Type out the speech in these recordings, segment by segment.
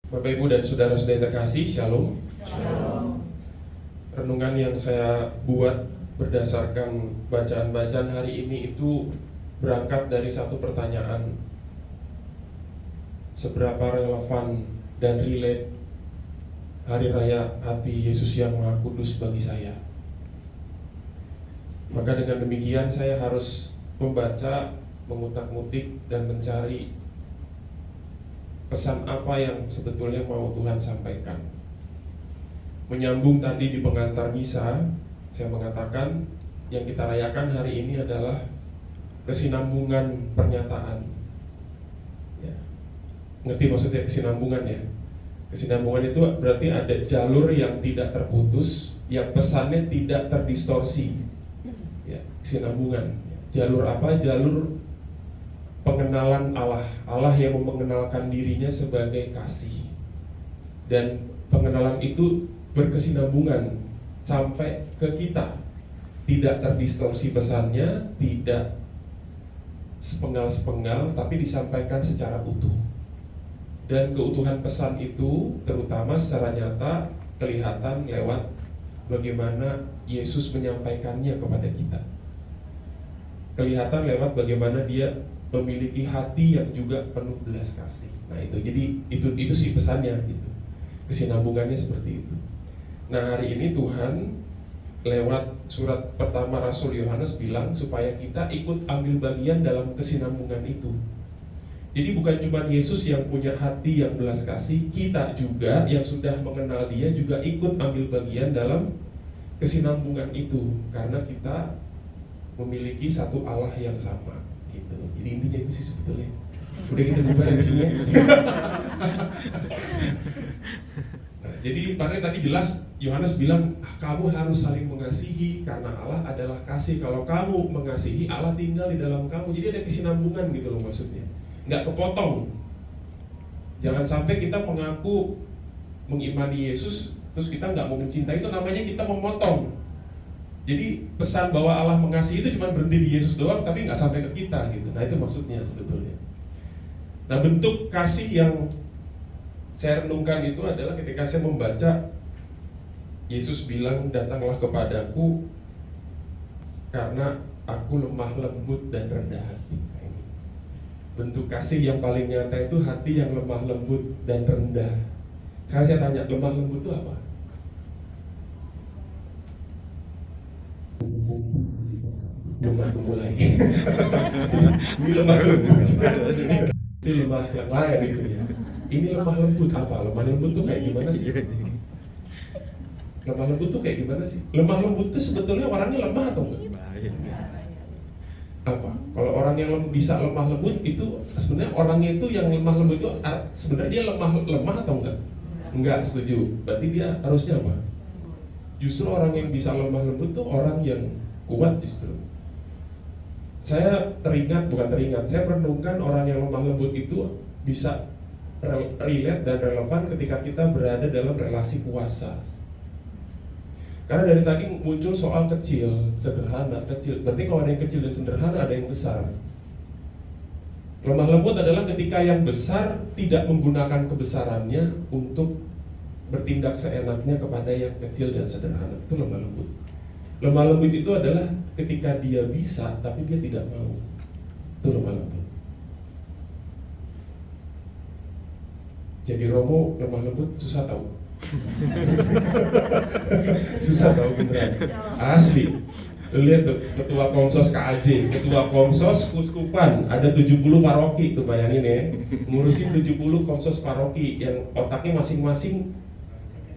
Bapak, Ibu, dan saudara-saudara terkasih, Shalom. Shalom. Renungan yang saya buat berdasarkan bacaan-bacaan hari ini itu berangkat dari satu pertanyaan: seberapa relevan dan relate Hari Raya Hati Yesus yang Maha Kudus bagi saya? Maka dengan demikian saya harus membaca, mengutak-ngutik, dan mencari pesan apa yang sebetulnya mau Tuhan sampaikan. Menyambung tadi di pengantar misa, saya mengatakan yang kita rayakan hari ini adalah kesinambungan pernyataan. Ya. Ngerti maksudnya kesinambungan ya? Kesinambungan itu berarti ada jalur yang tidak terputus, yang pesannya tidak terdistorsi. Ya, kesinambungan. Jalur apa? Jalur pengenalan Allah. Allah yang mengenalkan dirinya sebagai kasih. Dan pengenalan itu berkesinambungan sampai ke kita. Tidak terdistorsi pesannya, tidak sepenggal-sepenggal, tapi disampaikan secara utuh. Dan keutuhan pesan itu terutama secara nyata kelihatan lewat bagaimana Yesus menyampaikannya kepada kita. Kelihatan lewat bagaimana dia memiliki hati yang juga penuh belas kasih. Nah itu, jadi itu sih pesannya gitu. Kesinambungannya seperti itu. Nah hari ini Tuhan lewat surat pertama Rasul Yohanes bilang supaya kita ikut ambil bagian dalam kesinambungan itu. Jadi bukan cuma Yesus yang punya hati yang belas kasih, kita juga yang sudah mengenal Dia juga ikut ambil bagian dalam kesinambungan itu, karena kita memiliki satu Allah yang sama gitu. Jadi intinya itu sih sebetulnya. Udah kita buka di sini. Nah, jadi tadi jelas Yohanes bilang kamu harus saling mengasihi karena Allah adalah kasih. Kalau kamu mengasihi, Allah tinggal di dalam kamu. Jadi ada kesinambungan gitu loh maksudnya. Nggak kepotong. Jangan sampai kita mengaku mengimani Yesus terus kita nggak mau mencintai, itu namanya kita memotong. Jadi pesan bahwa Allah mengasihi itu cuma berhenti di Yesus doang, tapi nggak sampai ke kita gitu. Nah itu maksudnya sebetulnya. Nah bentuk kasih yang saya renungkan itu adalah ketika saya membaca Yesus bilang, datanglah kepadaku karena aku lemah lembut dan rendah hati. Bentuk kasih yang paling nyata itu hati yang lemah lembut dan rendah. Sekarang saya tanya, lemah lembut itu apa? Lemah mulai. Ini lemah lembut. Ini lemah yang lain itu ya. Ini lemah lembut apa? Lemah lembut tuh kayak gimana sih? Lemah lembut tuh kayak gimana sih? Lemah lembut tuh sebetulnya orangnya lemah atau enggak? Apa? Kalau orang yang bisa lemah lembut itu sebenarnya orangnya itu yang lemah lembut itu sebenarnya dia lemah atau enggak? Enggak, setuju. Berarti dia harusnya apa? Justru orang yang bisa lemah lembut tuh orang yang kuat justru. Saya merenungkan orang yang lemah lembut itu bisa relate dan relevan ketika kita berada dalam relasi kuasa. Karena dari tadi muncul soal kecil, sederhana, kecil. Berarti kalau ada yang kecil dan sederhana, ada yang besar. Lemah lembut adalah ketika yang besar tidak menggunakan kebesarannya untuk bertindak seenaknya kepada yang kecil dan sederhana. Itu lemah lembut. Lemah lembut itu adalah ketika dia bisa, tapi dia tidak mau. Itu lemah lembut. Jadi Romo lemah lembut susah tahu. Susah tahu beneran. Asli. Lu lihat tuh, ketua Komsos KAJ, ketua Komsos Kuskupan, ada 70 paroki tuh, bayangin ya. Ngurusin 70 Komsos paroki yang otaknya masing-masing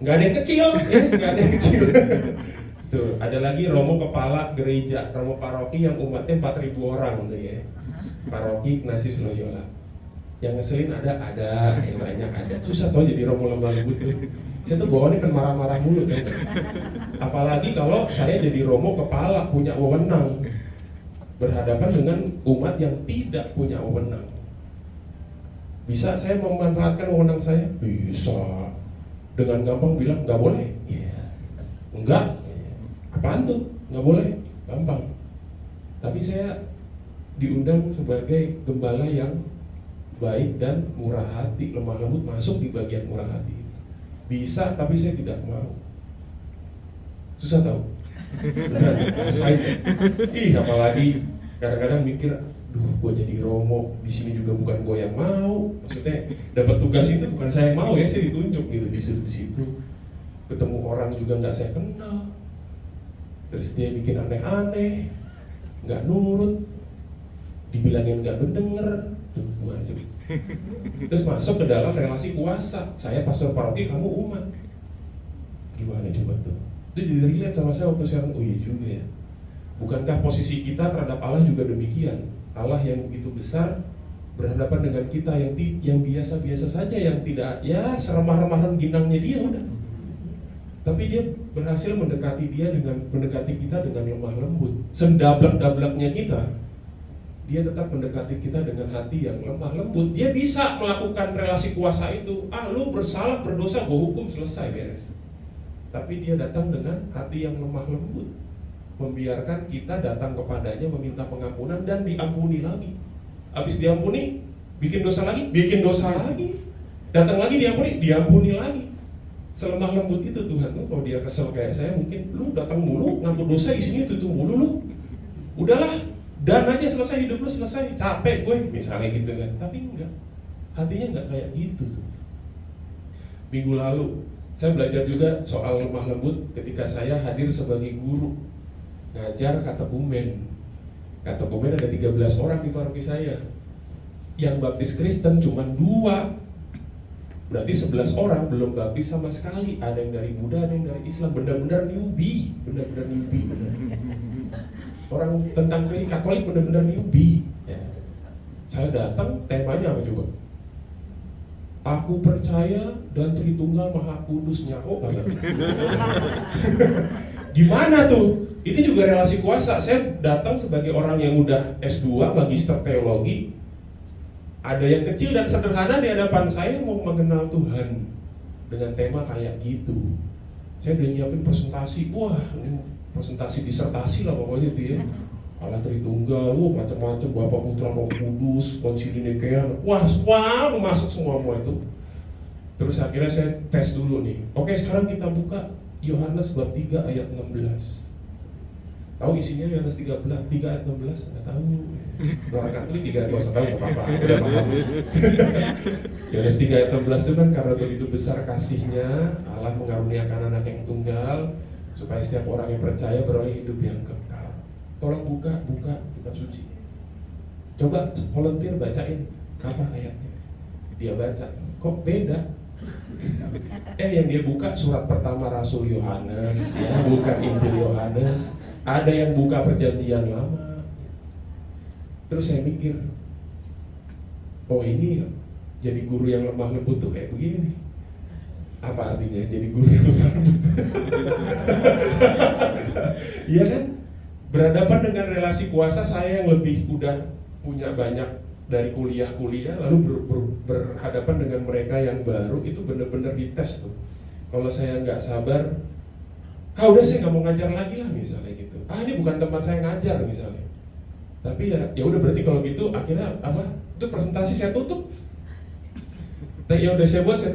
nggak ada yang kecil, ya, nggak ada yang kecil. Tuh, ada lagi Romo kepala gereja, Romo paroki yang umatnya 4.000 orang tuh ya. Paroki Ignatius Loyola. Yang ngeselin ada, yang banyak ada. Susah tau jadi Romo lemah lembut tuh. Saya tuh bawaannya kan marah-marah mulu kan. Apalagi kalau saya jadi Romo kepala, punya wewenang, berhadapan dengan umat yang tidak punya wewenang. Bisa saya memanfaatkan wewenang saya? Bisa. Dengan gampang bilang nggak boleh. Iya. Enggak. Apaan tuh? Nggak boleh. Gampang. Tapi saya diundang sebagai gembala yang baik dan murah hati. Lemah lembut masuk di bagian murah hati. Bisa, tapi saya tidak mau. Susah tahu. Apalagi kadang-kadang mikir, duh, gue jadi romo di sini juga bukan gue yang mau. Maksudnya dapat tugas itu bukan saya yang mau ya, saya ditunjuk gitu di situ. Ketemu orang juga nggak saya kenal. Terus dia bikin aneh-aneh, nggak nurut, dibilangin nggak mendenger, macam. Terus masuk ke dalam relasi kuasa. Saya pastor paroki, kamu umat. Gimana coba tuh? Itu dilihat sama saya waktu saya, oh iya juga ya. Bukankah posisi kita terhadap Allah juga demikian? Allah yang begitu besar berhadapan dengan kita yang biasa-biasa saja, yang tidak ya seremah-remah rengginangnya dia udah. Tapi dia berhasil mendekati kita dengan lemah lembut. Sendablek-dableknya kita, dia tetap mendekati kita dengan hati yang lemah lembut. Dia bisa melakukan relasi kuasa itu. Lu bersalah, berdosa, gue hukum, selesai, beres. Tapi dia datang dengan hati yang lemah lembut, membiarkan kita datang kepadanya meminta pengampunan dan diampuni lagi. Habis diampuni, bikin dosa lagi, datang lagi diampuni lagi. Selemah lembut itu Tuhan tuh. Kalau dia kesel kayak saya, mungkin lu datang mulu, ngaku dosa isinya itu mulu lu. Udahlah, dan aja selesai, hidup lu selesai, capek gue, misalnya gitu kan. Tapi enggak, hatinya enggak kayak gitu tuh. Minggu lalu saya belajar juga soal lemah lembut ketika saya hadir sebagai guru ngajar katekumen. Katekumen ada 13 orang di paroki saya. Yang baptis Kristen cuma 2. Berarti 11 orang belum baptis sama sekali. Ada yang dari Buddha, ada yang dari Islam. Benar-benar newbie. Orang tentang Katolik benar-benar newbie ya. Saya datang, temanya apa coba? Aku percaya dan Tritunggal Maha Kudus. Nyako kagak? Gimana tuh? Itu juga relasi kuasa. Saya datang sebagai orang yang udah S2, magister teologi. Ada yang kecil dan sederhana di hadapan saya mau mengenal Tuhan dengan tema kayak gitu. Saya udah nyiapin presentasi. Wah, ini presentasi disertasi lah pokoknya itu ya. Allah Tritunggal, macam-macam, Bapa Putra Roh Kudus, Konsili Nikea. Wah, semua udah masuk semua itu. Terus akhirnya saya tes dulu nih. Oke, sekarang kita buka Yohanes bab 3 ayat 16. Tahu isinya Yohanes 3 ayat 16? Enggak tahu. Orang Katolik 3 ayat 16 tahu enggak apa-apa. Udah paham. Yohanes 3 ayat 16 itu kan karena begitu besar kasihnya Allah mengaruniakan anak yang tunggal supaya setiap orang yang percaya beroleh hidup yang kekal. Tolong buka kitab suci. Coba volunteer bacain apa ayatnya. Dia baca, kok beda? Yang dia buka surat pertama Rasul Yohanes, ya, bukan Injil Yohanes. Ada yang buka Perjanjian Lama. Terus saya mikir, oh ini jadi guru yang lemah lembut tuh kayak begini nih. Apa artinya jadi guru yang lemah lembut? Iya kan? Berhadapan dengan relasi kuasa saya yang lebih udah punya banyak dari kuliah lalu berhadapan dengan mereka yang baru, itu benar-benar dites tuh. Kalau saya nggak sabar, udah saya nggak mau ngajar lagi lah misalnya gitu. Ini bukan tempat saya ngajar misalnya. Tapi ya udah berarti kalau gitu akhirnya apa? Itu presentasi saya tutup. Nah, ya udah saya buat, saya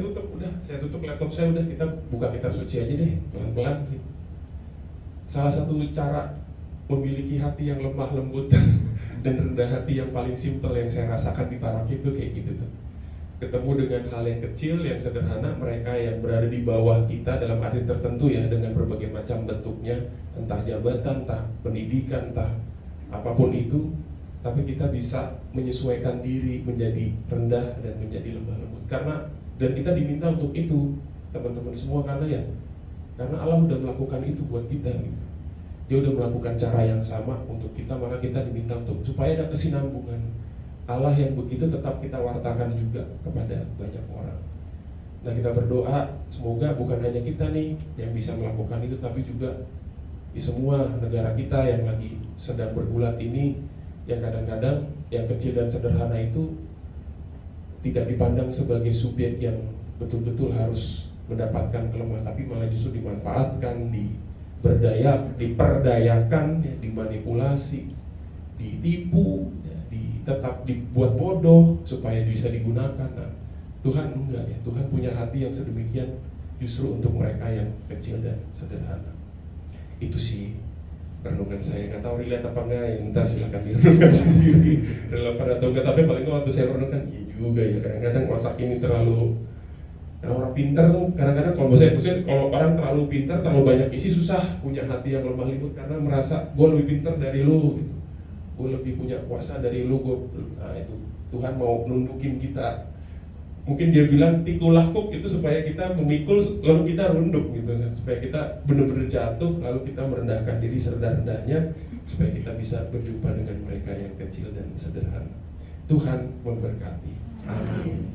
tutup laptop saya, udah kita buka kitab suci aja deh pelan-pelan. Gitu. Salah satu cara memiliki hati yang lemah lembut dan rendah hati yang paling simpel yang saya rasakan di paroki itu kayak gitu tuh. Ketemu dengan hal yang kecil, yang sederhana, mereka yang berada di bawah kita dalam arti tertentu ya, dengan berbagai macam bentuknya, entah jabatan, entah pendidikan, entah apapun itu, tapi kita bisa menyesuaikan diri menjadi rendah dan menjadi lemah lembut. Dan kita diminta untuk itu, teman-teman semua, karena Allah udah melakukan itu buat kita gitu. Dia udah melakukan cara yang sama untuk kita, maka kita diminta untuk supaya ada kesinambungan. Allah yang begitu tetap kita wartakan juga kepada banyak orang. Nah, kita berdoa semoga bukan hanya kita nih yang bisa melakukan itu, tapi juga di semua negara kita yang lagi sedang bergulat ini, yang kadang-kadang yang kecil dan sederhana itu tidak dipandang sebagai subjek yang betul-betul harus mendapatkan kelemahan, tapi malah justru dimanfaatkan, diperdayakan, dimanipulasi, ditipu, tetap dibuat bodoh supaya bisa digunakan. Nah, Tuhan enggak ya, Tuhan punya hati yang sedemikian justru untuk mereka yang kecil dan sederhana. Itu sih renungan saya, nggak tahu relate apa enggak ya, ntar silakan direnungkan sendiri relevan atau enggak. Tapi paling waktu saya renungkan, iya juga ya, kadang-kadang otak ini terlalu, karena orang pintar tuh kadang-kadang kalau maksudnya kalau orang terlalu pintar, terlalu banyak isi, susah punya hati yang lemah lembut karena merasa gue lebih pintar dari lu gitu. Gue lebih punya kuasa dari lu, nah itu Tuhan mau nundukin kita. Mungkin dia bilang pikulah kuk itu supaya kita memikul lalu kita runduk gitu kan, supaya kita benar-benar jatuh lalu kita merendahkan diri serendah-rendahnya supaya kita bisa berjumpa dengan mereka yang kecil dan sederhana. Tuhan memberkati. Amin.